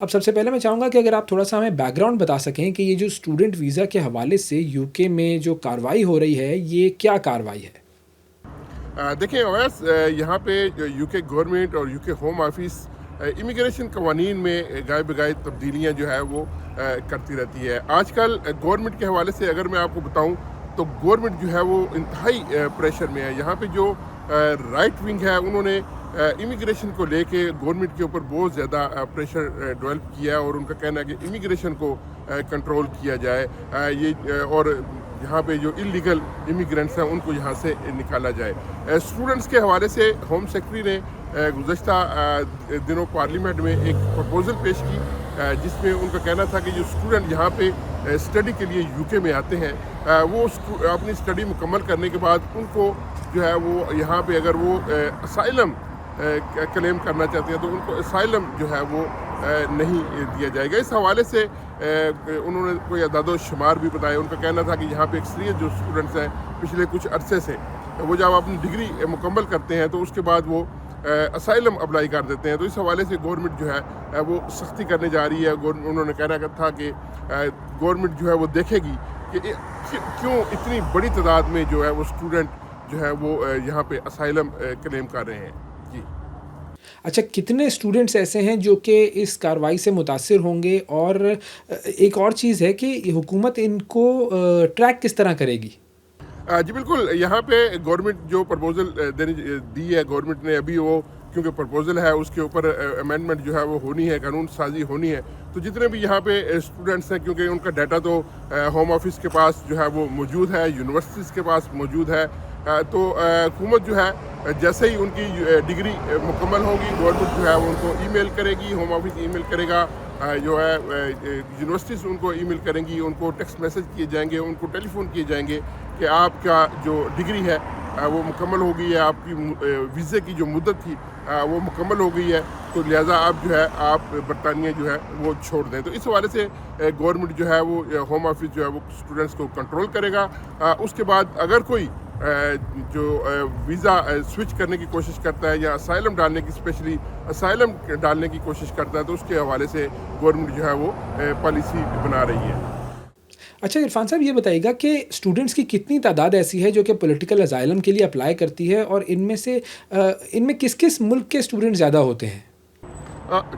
अब सबसे पहले मैं चाहूँगा कि अगर आप थोड़ा-सा हमें बैकग्राउंड बता सकें कि ये जो स्टूडेंट वीज़ा के हवाले से यूके में जो कार्रवाई हो रही है, ये क्या कार्रवाई है? देखिए ओवैस, यहाँ पे जो यूके गवर्नमेंट और यूके होम ऑफिस इमिग्रेशन कवानीन में गाय बगाए तब्दीलियाँ जो है वो करती रहती है। आजकल गवर्नमेंट के हवाले से अगर मैं आपको बताऊँ तो गवर्नमेंट जो है वो इंतहाई प्रेशर में है। यहाँ पे जो राइट विंग है उन्होंने इमिग्रेशन को लेके गवर्नमेंट के ऊपर बहुत ज़्यादा प्रेशर डेवलप किया है और उनका कहना है कि इमिग्रेशन को कंट्रोल किया जाए, और यहाँ पे जो इलीगल इमिग्रेंट्स हैं उनको यहाँ से निकाला जाए। स्टूडेंट्स के हवाले से होम सेक्रेटरी ने गुज़श्ता दिनों पार्लियामेंट में एक प्रपोज़ल पेश की, जिसमें उनका कहना था कि जो स्टूडेंट यहाँ पे स्टडी के लिए यूके में आते हैं, वो अपनी स्टडी मुकम्मल करने के बाद उनको जो है वो यहाँ पे अगर वो असाइलम क्लेम करना चाहते हैं तो उनको असाइलम जो है वो नहीं दिया जाएगा। इस हवाले से उन्होंने कोई अदाद शुमार भी बताया। उनका कहना था कि यहाँ पे अक्सरियत जो स्टूडेंट्स हैं पिछले कुछ अरसे से वो जब अपनी डिग्री मुकम्मल करते हैं तो उसके बाद वो असाइलम अप्लाई कर देते हैं। तो इस हवाले से गवर्नमेंट जो है वो सख्ती करने जा रही है। उन्होंने कहना था कि गवर्नमेंट जो है वो देखेगी कि क्यों इतनी बड़ी तादाद में जो है वो स्टूडेंट जो है वो यहाँ पे असाइलम क्लेम कर रहे हैं। जी। अच्छा, कितने स्टूडेंट्स ऐसे हैं जो कि इस कार्रवाई से मुतासिर होंगे? और एक और चीज़ है कि हुकूमत इनको ट्रैक किस तरह करेगी? जी बिल्कुल, यहाँ पे गवर्नमेंट जो प्रपोज़ल दी है गवर्नमेंट ने, अभी वो क्योंकि प्रपोज़ल है उसके ऊपर अमेंडमेंट जो है वो होनी है, कानून साजी होनी है। तो जितने भी यहाँ पे स्टूडेंट्स हैं, क्योंकि उनका डाटा तो होम ऑफिस के पास जो है वो मौजूद है, यूनिवर्सिटीज़ के पास मौजूद है, तो हुकूमत जो है जैसे ही उनकी डिग्री मुकम्मल होगी गवर्नमेंट जो है वो उनको ईमेल करेगी, होम ऑफिस ईमेल करेगा, जो है यूनिवर्सिटीज़ उनको ईमेल करेंगी, उनको टेक्स्ट मैसेज किए जाएंगे, उनको टेलीफोन किए जाएंगे कि आपका जो डिग्री है वो मुकम्मल हो गई है, आपकी वीज़े की जो मुद्दत थी वो मुकम्मल हो गई है, तो लिहाजा आप जो है आप बरतानिया जो है वो छोड़ दें। तो इस हवाले से गवर्नमेंट जो है वो होम ऑफिस जो है वो स्टूडेंट्स को कंट्रोल करेगा। उसके बाद अगर कोई जो वीज़ा स्विच करने की कोशिश करता है या असाइलम डालने की, स्पेशली असाइलम डालने की कोशिश करता है, तो उसके हवाले से गवर्नमेंट जो है वो पॉलिसी बना रही है। अच्छा इरफान साहब, ये बताइएगा कि स्टूडेंट्स की कितनी तादाद ऐसी है जो कि पॉलिटिकल असाइलम के लिए अप्लाई करती है, और इनमें से इनमें किस-किस मुल्क के स्टूडेंट ज़्यादा होते हैं?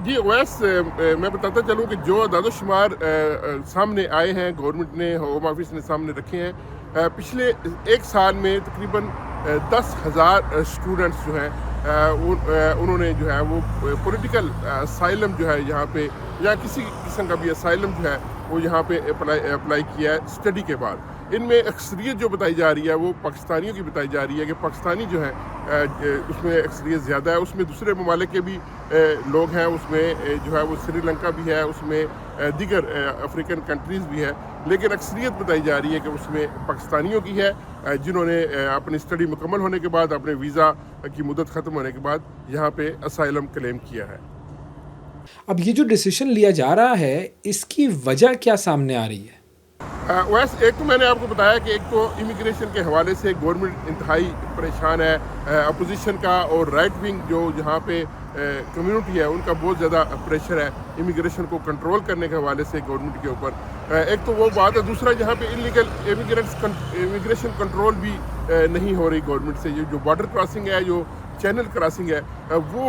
जी वैसे मैं बताता चलूँ कि जो अदाद-ओ-शुमार सामने आए हैं, गवर्नमेंट ने, होम ऑफिस ने सामने रखे हैं, पिछले एक साल में तकरीबन 10,000 स्टूडेंट्स जो हैं उन्होंने जो है वो पॉलिटिकल असाइलम जो है यहाँ पे, या किसी किस्म का भी असाइलम जो है वो यहाँ पे अप्लाई किया है स्टडी के बाद। इनमें अक्सरियत जो बताई जा रही है वो पाकिस्तानियों की बताई जा रही है कि पाकिस्तानी जो है उसमें अक्सरियत ज़्यादा है। उसमें दूसरे ममालिक के भी लोग हैं, उसमें जो है वो श्रीलंका भी है, उसमें दीगर अफ्रीकन कंट्रीज़ भी है, लेकिन अक्सरियत बताई जा रही है कि उसमें पाकिस्तानियों की है, जिन्होंने अपनी स्टडी मुकम्मल होने के बाद, अपने वीज़ा की मुद्दत ख़त्म होने के बाद यहाँ पे असाइलम क्लेम किया है। अब ये जो डिसीजन लिया जा रहा है, इसकी वजह क्या सामने आ रही है? वैसे एक तो मैंने आपको बताया कि एक तो इमिग्रेशन के हवाले से गवर्नमेंट इंतहाई परेशान है, अपोजिशन का और राइट विंग जो यहाँ पे कम्युनिटी है उनका बहुत ज़्यादा प्रेशर है इमिग्रेशन को कंट्रोल करने के हवाले से गवर्नमेंट के ऊपर। एक तो वो बात है, दूसरा यहाँ पे इलीगल इमिग्रेशन कंट्रोल भी नहीं हो रही गवर्नमेंट से। ये जो बॉर्डर क्रॉसिंग है, जो चैनल क्रॉसिंग है, वो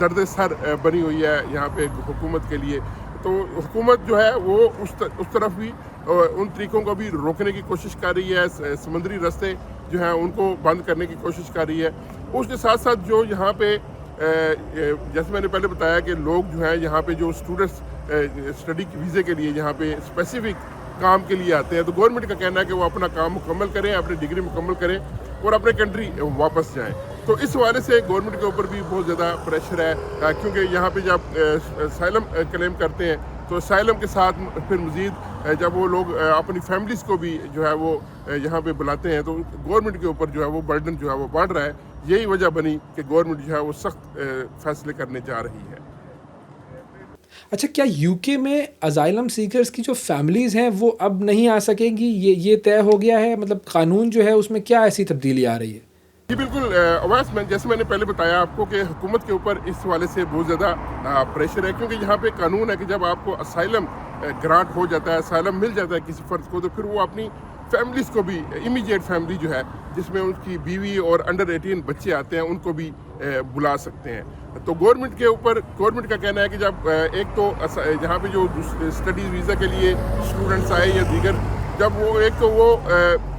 दर्द सर बनी हुई है यहाँ पे हुकूमत के लिए। तो हुकूमत जो है वो उस तरफ भी उन तरीक़ों को भी रोकने की कोशिश कर रही है, समुद्री रास्ते जो हैं उनको बंद करने की कोशिश कर रही है। उसके साथ साथ जो यहाँ पे जैसे मैंने पहले बताया कि लोग जो हैं यहाँ पे जो स्टूडेंट्स स्टडी के वीज़े के लिए यहाँ पे स्पेसिफिक काम के लिए आते हैं, तो गवर्नमेंट का कहना है कि वो अपना काम मुकम्मल करें, अपनी डिग्री मुकम्मल करें और अपने कंट्री वापस जाएं। तो इस हवाले से गवर्नमेंट के ऊपर भी बहुत ज़्यादा प्रेशर है, क्योंकि यहाँ पे जब असाइलम क्लेम करते हैं तो असाइलम के साथ फिर मज़ीद जब वो लोग अपनी फैमिलीज़ को भी जो है वो यहाँ पे बुलाते हैं, तो गवर्नमेंट के ऊपर जो है वो बर्डन जो है वो बढ़ रहा है। यही वजह बनी कि गवर्नमेंट जो है वो सख्त फैसले करने जा रही है। अच्छा, क्या यूके में असाइलम सीकर्स की जो फैमिलीज़ हैं वो अब नहीं आ सकेंगी? ये तय हो गया है? मतलब कानून जो है उसमें क्या ऐसी तब्दीली आ रही है? जी बिल्कुल अवैस मैं जैसे मैंने पहले बताया आपको कि हुकूमत के ऊपर इस हवाले से बहुत ज़्यादा प्रेशर है, क्योंकि यहाँ पे कानून है कि जब आपको असाइलम ग्रांट हो जाता है, असाइलम मिल जाता है किसी फ़र्द को, तो फिर वो अपनी फैमिलीज़ को भी, इमीडिएट फैमिली जो है जिसमें उनकी बीवी और अंडर 18 बच्चे आते हैं, उनको भी बुला सकते हैं। तो गवर्नमेंट के ऊपर, गवर्नमेंट का कहना है कि जब एक तो यहाँ पे जो स्टडीज़ वीज़ा के लिए स्टूडेंट्स आए या दीगर, जब वो एक तो वो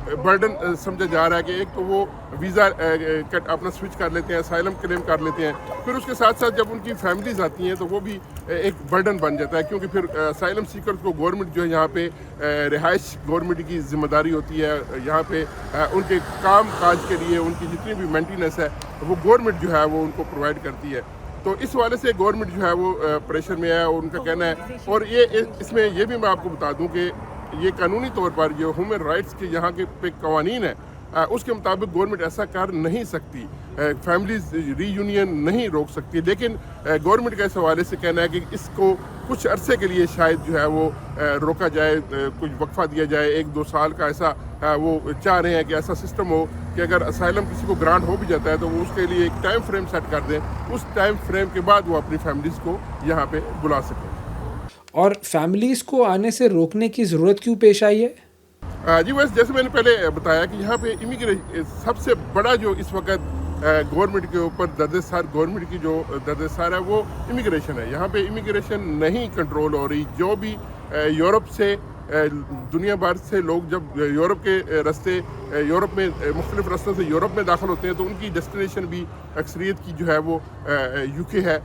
बर्डन समझा जा रहा है कि एक तो वो वीज़ा अपना स्विच कर लेते हैं, असाइलम क्लेम कर लेते हैं, फिर उसके साथ साथ जब उनकी फैमिलीज़ आती हैं तो वो भी एक बर्डन बन जाता है, क्योंकि फिर असाइलम सीकर्स को गवर्नमेंट जो है यहाँ पे रिहाइश गवर्नमेंट की जिम्मेदारी होती है, यहाँ पे उनके काम काज के लिए उनकी जितनी भी मेंटेनेंस है वो गवर्नमेंट जो है वो उनको प्रोवाइड करती है। तो इस वाले से गवर्नमेंट जो है वो प्रेशर में है, और उनका कहना है, और ये इसमें ये भी मैं आपको बता दूं कि ये कानूनी तौर पर जो ह्यूमन राइट्स के यहाँ के पे कवानीन है, उसके मुताबिक गवर्नमेंट ऐसा कर नहीं सकती, फैमिलीज रीयूनियन नहीं रोक सकती, लेकिन गवर्नमेंट का इस हवाले से कहना है कि इसको कुछ अरसे के लिए शायद जो है वो रोका जाए, कुछ वक्फा दिया जाए, 1-2 साल का ऐसा वो चाह रहे हैं कि ऐसा सिस्टम हो कि अगर असाइलम किसी को ग्रांट हो भी जाता है तो वो उसके लिए एक टाइम फ्रेम सेट कर दें, उस टाइम फ्रेम के बाद वो अपनी फैमिलीज़ को यहाँ पे बुला सकें। और फैमिलीज़ को आने से रोकने की ज़रूरत क्यों पेश आई है? जी बस जैसे मैंने पहले बताया कि यहाँ पे इमिग्रेशन सबसे बड़ा जो इस वक्त गवर्नमेंट के ऊपर दर्देसार, गवर्नमेंट की जो दर्देसार है वो इमिग्रेशन है। यहाँ पे इमिग्रेशन नहीं कंट्रोल हो रही। जो भी यूरोप से दुनिया भर से लोग जब यूरोप के रास्ते, यूरोप में मुख्तलिफ रास्तों से यूरोप में दाखिल होते हैं तो उनकी डेस्टिनेशन भी अक्सरियत की जो है वो यूके है।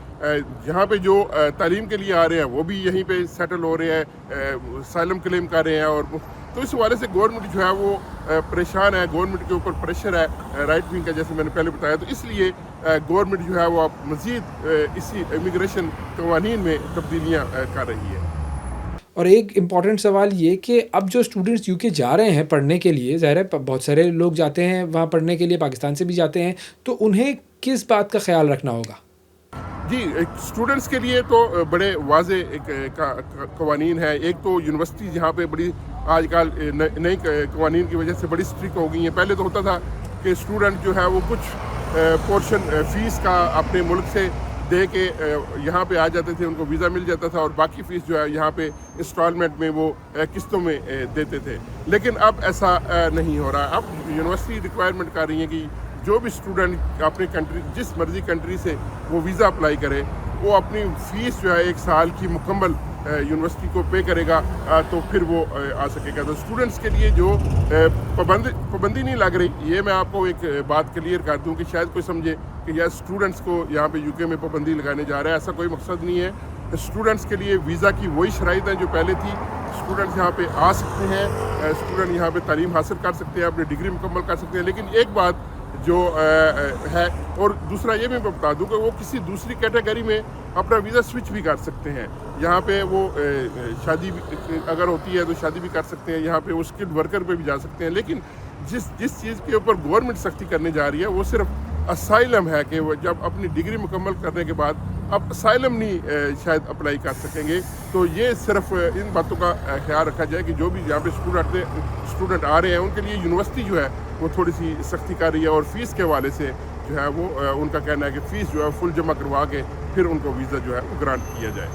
यहाँ पे जो तालीम के लिए आ रहे हैं वो भी यहीं पे सेटल हो रहे हैं, साइलम क्लेम कर रहे हैं, और तो इस हवाले से गवर्नमेंट जो है वो परेशान है, गवर्नमेंट के ऊपर प्रेशर है राइट विंग का, जैसे मैंने पहले बताया। तो इसलिए गवर्नमेंट जो है वो अब मज़ीद इसी इमिग्रेशन कवानीन में तब्दीलियाँ कर रही है। और एक इम्पॉर्टेंट सवाल ये कि अब जो स्टूडेंट्स यूके जा रहे हैं पढ़ने के लिए, ज़ाहिर है बहुत सारे लोग जाते हैं वहाँ पढ़ने के लिए, पाकिस्तान से भी जाते हैं, तो उन्हें किस बात का ख्याल रखना होगा? जी स्टूडेंट्स के लिए तो बड़े वाज़े कवानीन है। एक तो यूनिवर्सिटीज़ यहाँ पे बड़ी आजकल नई कवानीन की वजह से बड़ी स्ट्रिक्ट हो गई हैं। पहले तो होता था कि स्टूडेंट जो है वो कुछ पोर्शन फ़ीस का अपने मुल्क से दे के यहाँ पे आ जाते थे, उनको वीज़ा मिल जाता था, और बाकी फ़ीस जो है यहाँ पे इंस्टॉलमेंट में वो किस्तों में देते थे। लेकिन अब ऐसा नहीं हो रहा। अब यूनिवर्सिटी रिक्वायरमेंट कर रही है कि जो भी स्टूडेंट अपनी कंट्री, जिस मर्ज़ी कंट्री से वो वीज़ा अप्लाई करे, वो अपनी फ़ीस जो है 1 साल की मुकम्मल यूनिवर्सिटी को पे करेगा, तो फिर वो आ सकेगा। तो स्टूडेंट्स के लिए जो पाबंदी नहीं लग रही, ये मैं आपको एक बात क्लियर कर दूं कि शायद कोई समझे कि यार स्टूडेंट्स को यहाँ पे यूके में पाबंदी लगाने जा रहा है, ऐसा कोई मकसद नहीं है। स्टूडेंट्स के लिए वीज़ा की वही शराइत हैं जो पहले थी। स्टूडेंट्स यहाँ पे आ सकते हैं, स्टूडेंट यहाँ पे तालीम हासिल कर सकते हैं, अपनी डिग्री मुकम्मल कर सकते हैं। लेकिन एक बात जो है, और दूसरा ये भी मैं बता दूं कि वो किसी दूसरी कैटेगरी में अपना वीज़ा स्विच भी कर सकते हैं। यहाँ पे वो शादी अगर होती है तो शादी भी कर सकते हैं, यहाँ पे वो स्किल्ड वर्कर पे भी जा सकते हैं। लेकिन जिस चीज़ के ऊपर गवर्नमेंट सख्ती करने जा रही है वो सिर्फ असाइलम है, कि वो जब अपनी डिग्री मुकम्मल करने के बाद अब असाइलम नहीं शायद अप्लाई कर सकेंगे। तो ये सिर्फ इन बातों का ख्याल रखा जाए कि जो भी यहाँ पे स्टूडेंट आ रहे हैं उनके लिए यूनिवर्सिटी जो है वो थोड़ी सी सख्ती कर रही है, और फ़ीस के हवाले से जो है वो उनका कहना है कि फ़ीस जो है फुल जमा करवा के फिर उनको वीज़ा जो है वो ग्रांट किया जाए।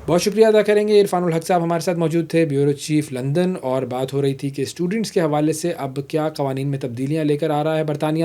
बहुत शुक्रिया अदा करेंगे। इरफानुल हक साहब हमारे साथ मौजूद थे, ब्यूरो चीफ लंदन, और बात हो रही थी कि स्टूडेंट्स के हवाले से अब क्या कवानीन में तब्दीलियाँ लेकर आ रहा है बरतानिया।